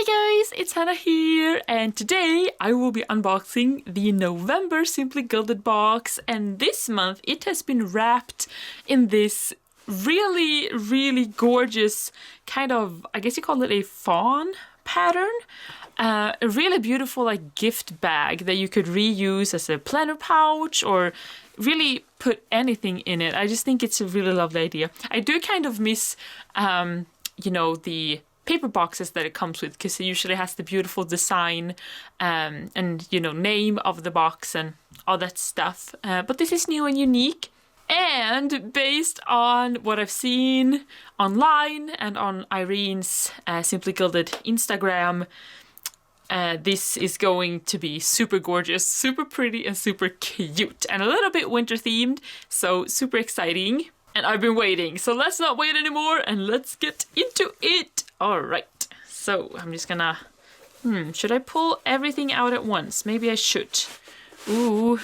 guys, it's Hannah here, and today I will be unboxing the November Simply Gilded box, and this month it has been wrapped in this really gorgeous kind of, I guess you call it a fawn pattern. A really beautiful like gift bag that you could reuse as a planner pouch or really put anything in it. I just think it's a really lovely idea. I do kind of miss, you know, the paper boxes that it comes with, because it usually has the beautiful design and, you know, name of the box and all that stuff. But this is new and unique. And based on what I've seen online and on Irene's Simply Gilded Instagram, this is going to be super gorgeous, super pretty, and super cute, and a little bit winter themed, so super exciting. And I've been waiting, so let's not wait anymore and let's get into it. All right, so I'm just gonna, should I pull everything out at once? Maybe I should. Ooh.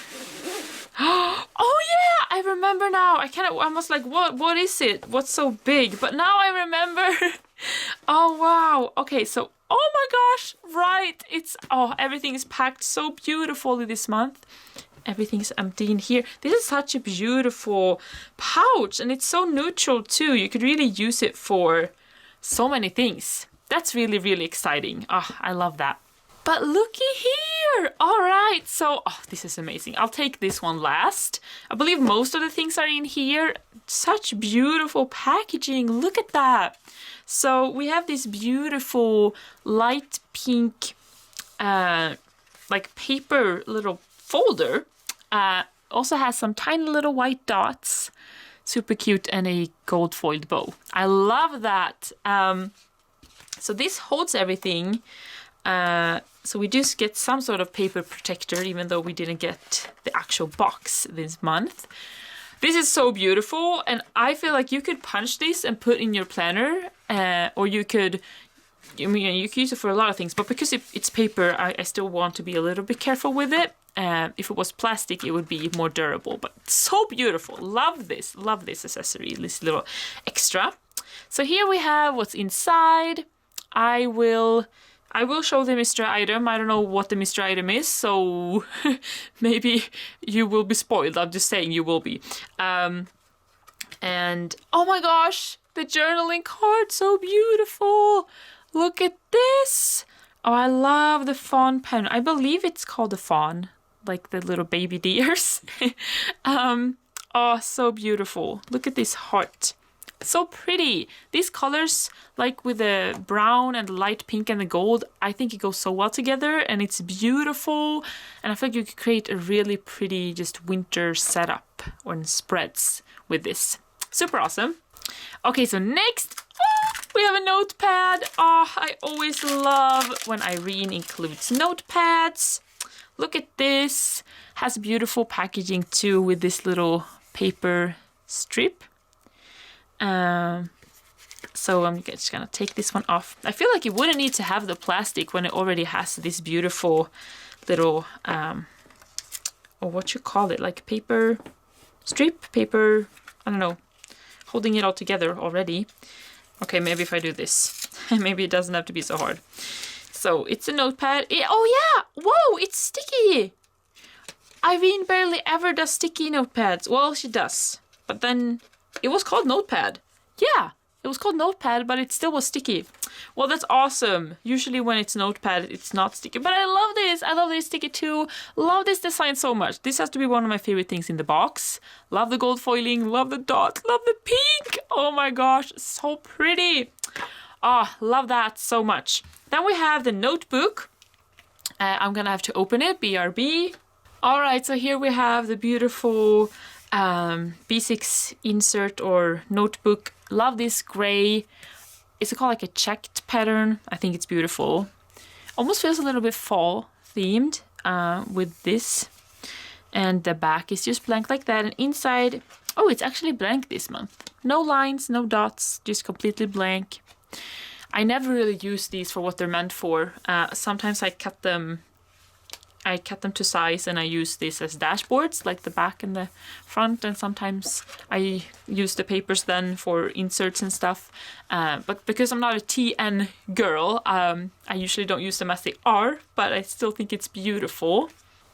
Oh yeah, I remember now. I was like, what is it? What's so big? But now I remember. Oh wow. Okay, so, oh my gosh, right. Everything is packed so beautifully this month. Everything's empty in here. This is such a beautiful pouch, and it's so neutral too. You could really use it for so many things. That's really exciting. Oh, I love that. But looky here! Alright, so, this is amazing. I'll take this one last. I believe most of the things are in here. Such beautiful packaging. Look at that. So we have this beautiful light pink, like paper little folder. Also has some tiny little white dots. Super cute, and a gold foiled bow. I love that. So this holds everything. So we just get some sort of paper protector, even though we didn't get the actual box this month. This is so beautiful, and I feel like you could punch this and put in your planner, or you could, you could use it for a lot of things, but because it's paper, I still want to be a little bit careful with it. If it was plastic, it would be more durable, but so beautiful. Love this accessory, this little extra. So here we have what's inside. I will show the mystery item. I don't know what the mystery item is, so maybe you will be spoiled. I'm just saying you will be. And oh my gosh, the journaling card, so beautiful. Look at this. Oh, I love the fawn pen. I believe it's called a fawn, like the little baby deers. Oh, so beautiful. Look at this heart. So pretty. These colors, like with the brown and the light pink and the gold, I think it goes so well together, and it's beautiful. And I feel like you could create a really pretty just winter setup or spreads with this. Super awesome. Okay, so next we have a notepad. Oh, I always love when Irene includes notepads. Look at this. Has beautiful packaging too, with this little paper strip. So I'm just gonna take this one off. I feel like you wouldn't need to have the plastic when it already has this beautiful little, or what you call it, like paper strip, paper, I don't know, holding it all together already. Okay, maybe if I do this, maybe it doesn't have to be so hard. So it's a notepad. Oh yeah, whoa, it's sticky. Irene barely ever does sticky notepads. Well, she does, but then it was called Notepad. Yeah, it was called Notepad, but it still was sticky. Well, that's awesome. Usually when it's Notepad, it's not sticky. But I love this. I love this sticky too. Love this design so much. This has to be one of my favorite things in the box. Love the gold foiling. Love the dots. Love the pink. Oh my gosh, so pretty. Ah, love that so much. Then we have the notebook. I'm gonna have to open it. BRB. All right, so here we have the beautiful B6 insert or notebook. Love this gray. It's called like a checked pattern. I think it's beautiful. Almost feels a little bit fall themed with this. And the back is just blank like that. And inside, oh, it's actually blank this month. No lines, no dots, just completely blank. I never really use these for what they're meant for. Sometimes I cut them I cut them to size and I use this as dashboards, like the back and the front, and sometimes I use the papers then for inserts and stuff. But because I'm not a TN girl, I usually don't use them as they are, but I still think it's beautiful.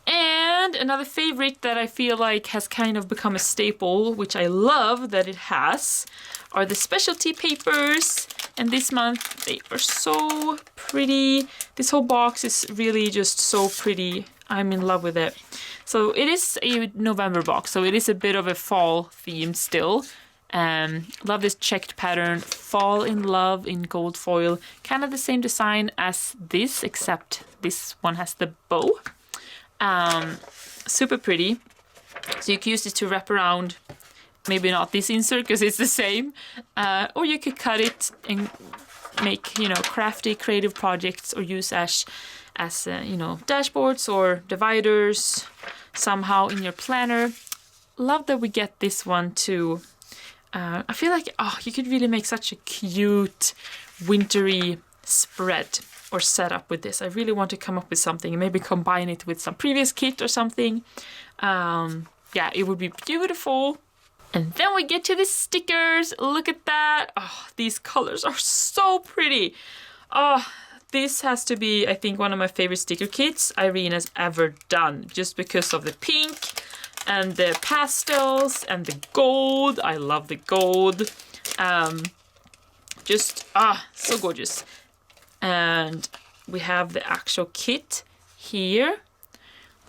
And another favorite that I feel like has kind of become a staple, which I love that it has, are the specialty papers. And this month they are so pretty. This whole box is really just so pretty. I'm in love with it. So it is a November box, so it is a bit of a fall theme still. Love this checked pattern, Fall in Love in gold foil. Kind of the same design as this, except this one has the bow. Super pretty. So you can use this to wrap around. Maybe not this insert because it's the same. Or you could cut it and make, you know, crafty, creative projects, or use as you know, dashboards or dividers somehow in your planner. Love that we get this one too. I feel like, oh, you could really make such a cute wintry spread or setup with this. I really want to come up with something and maybe combine it with some previous kit or something. Yeah, it would be beautiful. And then we get to the stickers. Look at that. Oh, these colors are so pretty. Oh, this has to be, I think, one of my favorite sticker kits Irene has ever done, just because of the pink and the pastels and the gold. I love the gold. So gorgeous. And we have the actual kit here.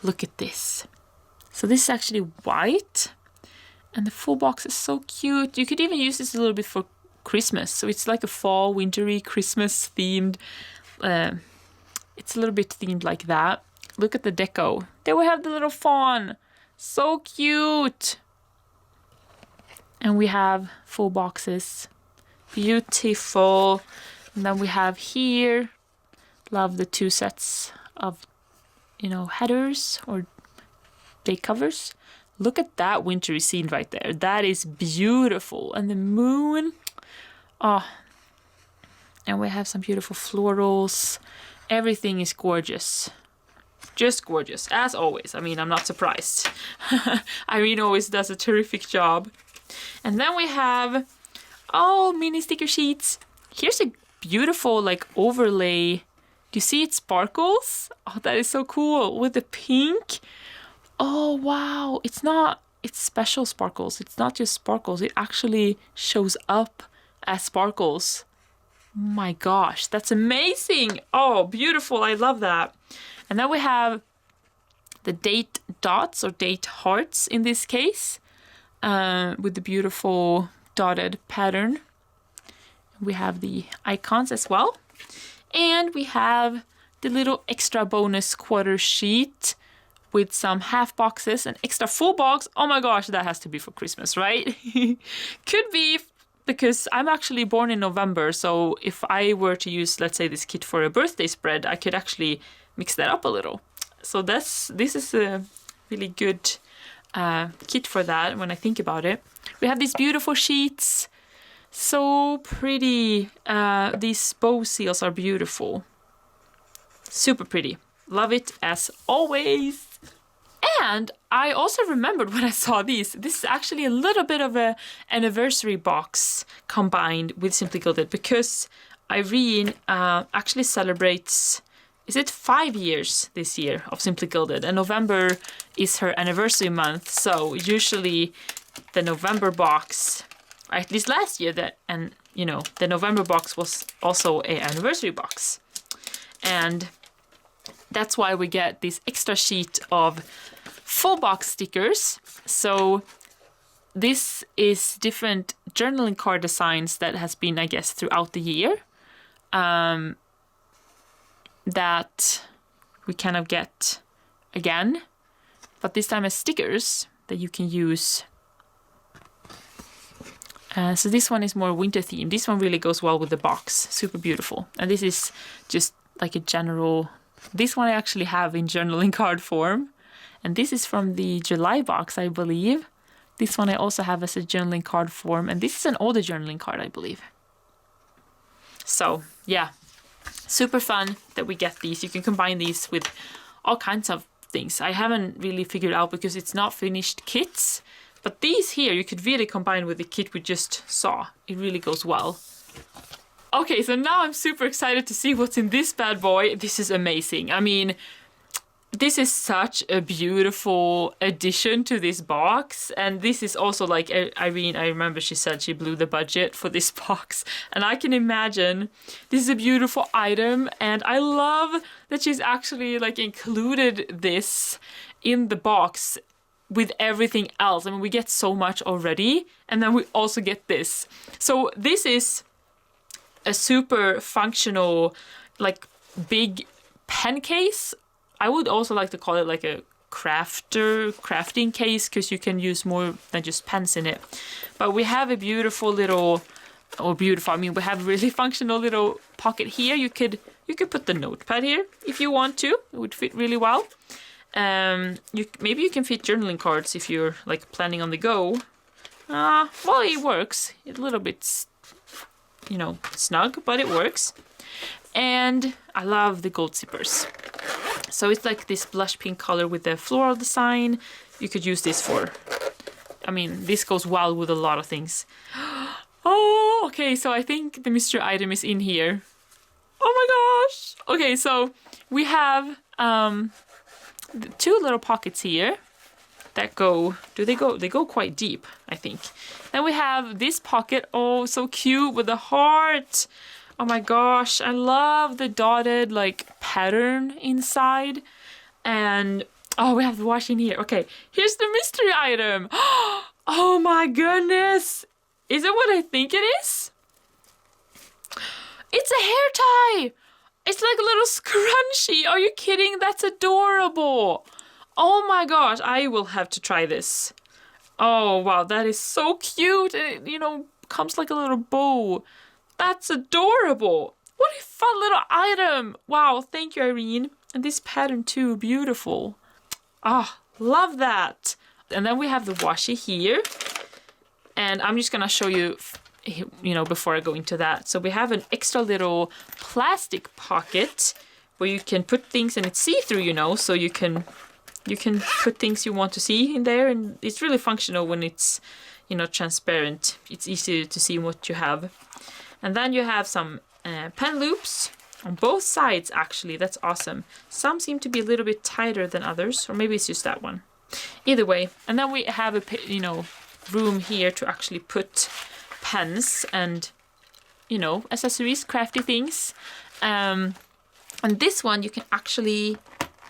Look at this. So this is actually white. And the full box is so cute. You could even use this a little bit for Christmas. So it's like a fall, wintry, Christmas themed. It's a little bit themed like that. Look at the deco. There we have the little fawn. So cute. And we have full boxes. Beautiful. And then we have here. Love the 2 sets of, you know, headers or day covers. Look at that wintry scene right there. That is beautiful. And the moon. Oh. And we have some beautiful florals. Everything is gorgeous. Just gorgeous, as always. I mean, I'm not surprised. Irene always does a terrific job. And then we have all mini sticker sheets. Here's a beautiful, like, overlay. Do you see it sparkles? Oh, that is so cool. With the pink. Oh, wow. It's special sparkles. It's not just sparkles. It actually shows up as sparkles. My gosh, that's amazing. Oh, beautiful. I love that. And then we have the date dots or date hearts in this case, with the beautiful dotted pattern. We have the icons as well. And we have the little extra bonus quarter sheet with some half boxes, an extra full box. Oh my gosh, that has to be for Christmas, right? Could be, because I'm actually born in November, so if I were to use, let's say, this kit for a birthday spread, I could actually mix that up a little. So this is a really good kit for that when I think about it. We have these beautiful sheets. So pretty. These bow seals are beautiful. Super pretty. Love it as always. And I also remembered when I saw these. This is actually a little bit of an anniversary box combined with Simply Gilded, because Irene actually celebrates, is it 5 years this year of Simply Gilded? And November is her anniversary month. So usually the November box, or at least last year, the November box was also an anniversary box. And that's why we get this extra sheet of full box stickers. So this is different journaling card designs that has been, I guess, throughout the year. That we kind of get again, but this time as stickers that you can use. So this one is more winter themed. This one really goes well with the box. Super beautiful. And this is just like a general. This one I actually have in journaling card form. And this is from the July box, I believe. This one I also have as a journaling card form. And this is an older journaling card, I believe. So, yeah. Super fun that we get these. You can combine these with all kinds of things. I haven't really figured out because it's not finished kits. But these here, you could really combine with the kit we just saw. It really goes well. Okay, so now I'm super excited to see what's in this bad boy. This is amazing. I mean, this is such a beautiful addition to this box. And this is also like, Irene, I remember she said she blew the budget for this box. And I can imagine this is a beautiful item. And I love that she's actually like included this in the box with everything else. I mean, we get so much already. And then we also get this. So this is a super functional, like big pen case. I would also like to call it like a crafting case because you can use more than just pens in it. But we have a beautiful little, or beautiful, I mean, we have a really functional little pocket here. You could put the notepad here if you want to. It would fit really well. Maybe you can fit journaling cards if you're like planning on the go. Well, it works. It's a little bit, you know, snug, but it works. And I love the gold zippers. So it's like this blush pink color with the floral design. You could use this for, I mean, this goes well with a lot of things. Oh, okay, so I think the mystery item is in here. Oh my gosh! Okay, so we have the two little pockets here that go, they go quite deep, I think. Then we have this pocket, oh, so cute, with the heart. Oh my gosh, I love the dotted like pattern inside. And oh, we have the washi in here. Okay, here's the mystery item. Oh my goodness. Is it what I think it is? It's a hair tie. It's like a little scrunchie. Are you kidding? That's adorable. Oh my gosh, I will have to try this. Oh wow, that is so cute. It, you know, comes like a little bow. That's adorable. What a fun little item. Wow, thank you, Irene. And this pattern too, beautiful. Ah, love that. And then we have the washi here. And I'm just gonna show you, you know, before I go into that. So we have an extra little plastic pocket where you can put things, and it's see-through, you know, so you can put things you want to see in there, and it's really functional when it's, you know, transparent. It's easy to see what you have. And then you have some pen loops on both sides, actually. That's awesome. Some seem to be a little bit tighter than others, or maybe it's just that one. Either way. And then we have a, you know, room here to actually put pens and, you know, accessories, crafty things. And this one you can actually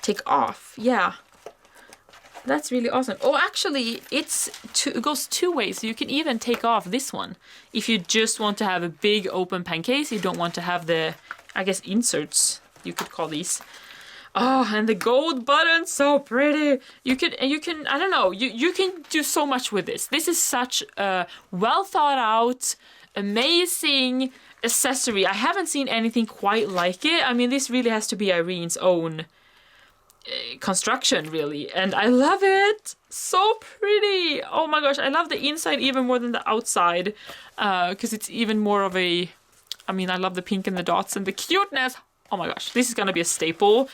take off. Yeah. That's really awesome. Oh, actually, it goes two ways. So you can even take off this one. If you just want to have a big open pen case, you don't want to have the, I guess, inserts, you could call these. Oh, and the gold button, so pretty. You can, I don't know, you can do so much with this. This is such a well thought out, amazing accessory. I haven't seen anything quite like it. I mean, this really has to be Irene's own construction, really, and I love it. So pretty. Oh my gosh, I love the inside even more than the outside, because it's even more of a, I mean, I love the pink and the dots and the cuteness. Oh my gosh, this is gonna be a staple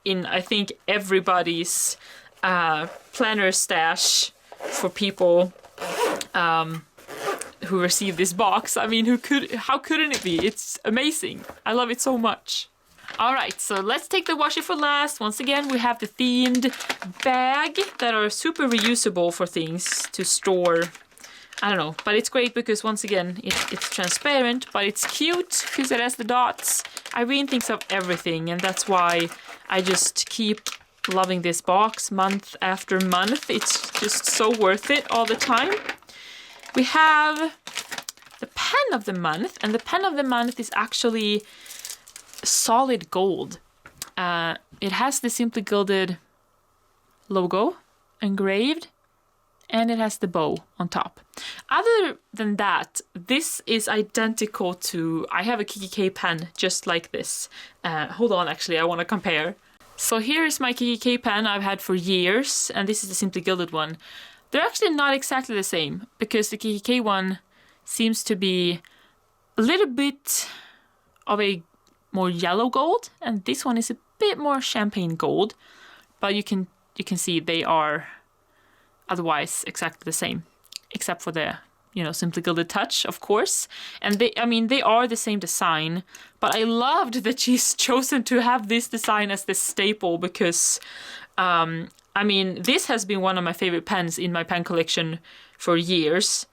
in, I think, everybody's planner stash for people who receive this box. I mean, how couldn't it be? It's amazing. I love it so much. All right, so let's take the washi for last. Once again, we have the themed bag that are super reusable for things to store. I don't know, but it's great because once again, it's transparent, but it's cute because it has the dots. Irene thinks of everything, and that's why I just keep loving this box month after month. It's just so worth it all the time. We have the pen of the month, and the pen of the month is actually solid gold. It has the Simply Gilded logo engraved, and it has the bow on top. Other than that, this is identical to, I have a KKK pen just like this. Hold on, actually, I want to compare. So here is my KKK pen I've had for years, and this is the Simply Gilded one. They're actually not exactly the same, because the KKK one seems to be a little bit of a more yellow gold, and this one is a bit more champagne gold. but you can see they are otherwise exactly the same, except for the, you know, Simply Gilded touch, of course. And they are the same design, but I loved that she's chosen to have this design as the staple because, I mean, this has been one of my favorite pens in my pen collection for years.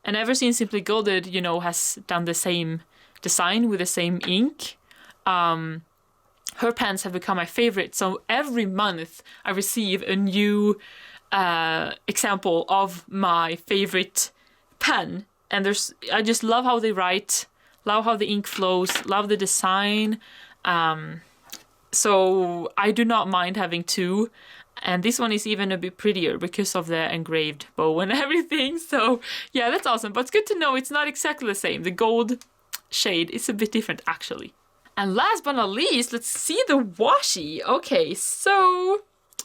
And ever since Simply Gilded, you know, has done the same design with the same ink, her pens have become my favorite. So every month I receive a new example of my favorite pen. And I just love how they write, love how the ink flows, love the design. So I do not mind having two. And this one is even a bit prettier because of the engraved bow and everything. So yeah, that's awesome. But it's good to know it's not exactly the same. The gold shade is a bit different actually. And last but not least, let's see the washi. Okay, so...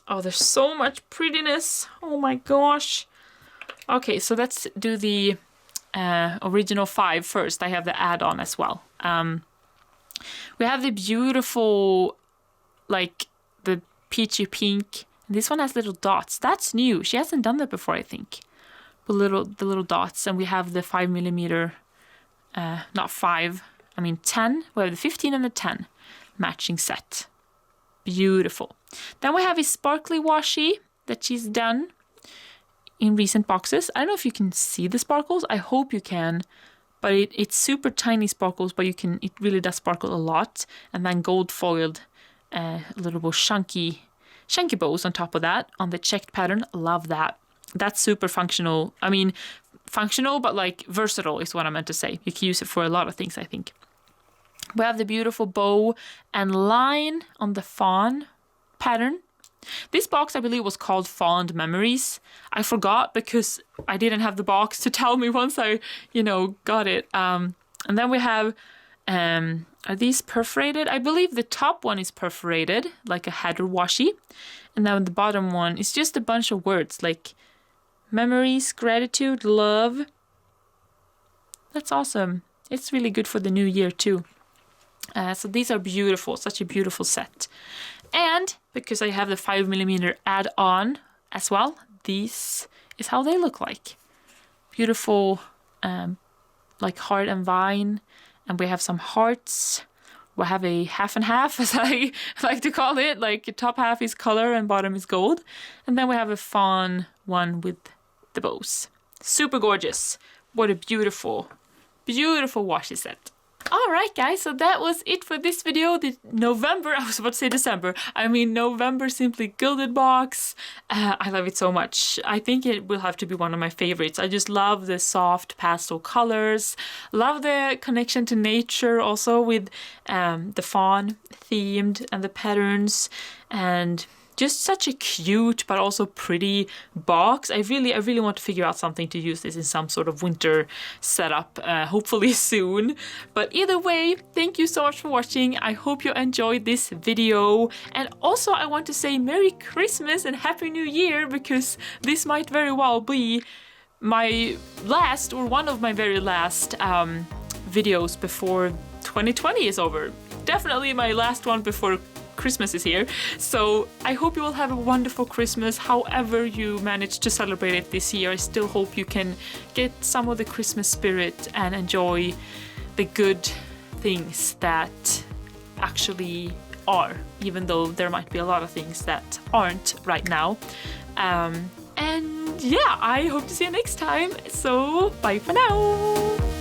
oh, there's so much prettiness. Oh my gosh. Okay, so let's do the original 5 first. I have the add-on as well. We have the beautiful, like, the peachy pink. This one has little dots. That's new. She hasn't done that before, I think. The little dots. And we have the 5mm, not 5, I mean 10. We have the 15 and the 10 matching set. Beautiful. Then we have a sparkly washi that she's done in recent boxes. I don't know if you can see the sparkles. I hope you can. But it's super tiny sparkles, but it really does sparkle a lot. And then gold foiled, a little bit chunky bows on top of that on the checked pattern. Love that. That's super functional. I mean, functional, but like versatile is what I meant to say. You can use it for a lot of things, I think. We have the beautiful bow and line on the fawn pattern. This box, I believe, was called Fawn'd Memories. I forgot because I didn't have the box to tell me once I, you know, got it. And then we have, are these perforated? I believe the top one is perforated, like a header washi. And then the bottom one is just a bunch of words like memories, gratitude, love. That's awesome. It's really good for the new year too. So these are beautiful, such a beautiful set. And because I have the 5mm add-on as well, this is how they look like. Beautiful, like heart and vine. And we have some hearts. We have a half and half, as I like to call it. Like top half is color and bottom is gold. And then we have a fawn one with the bows. Super gorgeous. What a beautiful, beautiful washi set. Alright guys, so that was it for this video, the November, I was about to say December, I mean November Simply Gilded box. I love it so much. I think it will have to be one of my favorites. I just love the soft pastel colors, love the connection to nature also with the fawn themed and the patterns, and just such a cute but also pretty box. I really want to figure out something to use this in some sort of winter setup, hopefully soon. But either way, thank you so much for watching. I hope you enjoyed this video. And also I want to say Merry Christmas and Happy New Year, because this might very well be my last, or one of my very last videos before 2020 is over. Definitely my last one before Christmas is here. So I hope you will have a wonderful Christmas, however you manage to celebrate it this year. I still hope you can get some of the Christmas spirit and enjoy the good things that actually are, even though there might be a lot of things that aren't right now. And yeah, I hope to see you next time. So bye for now.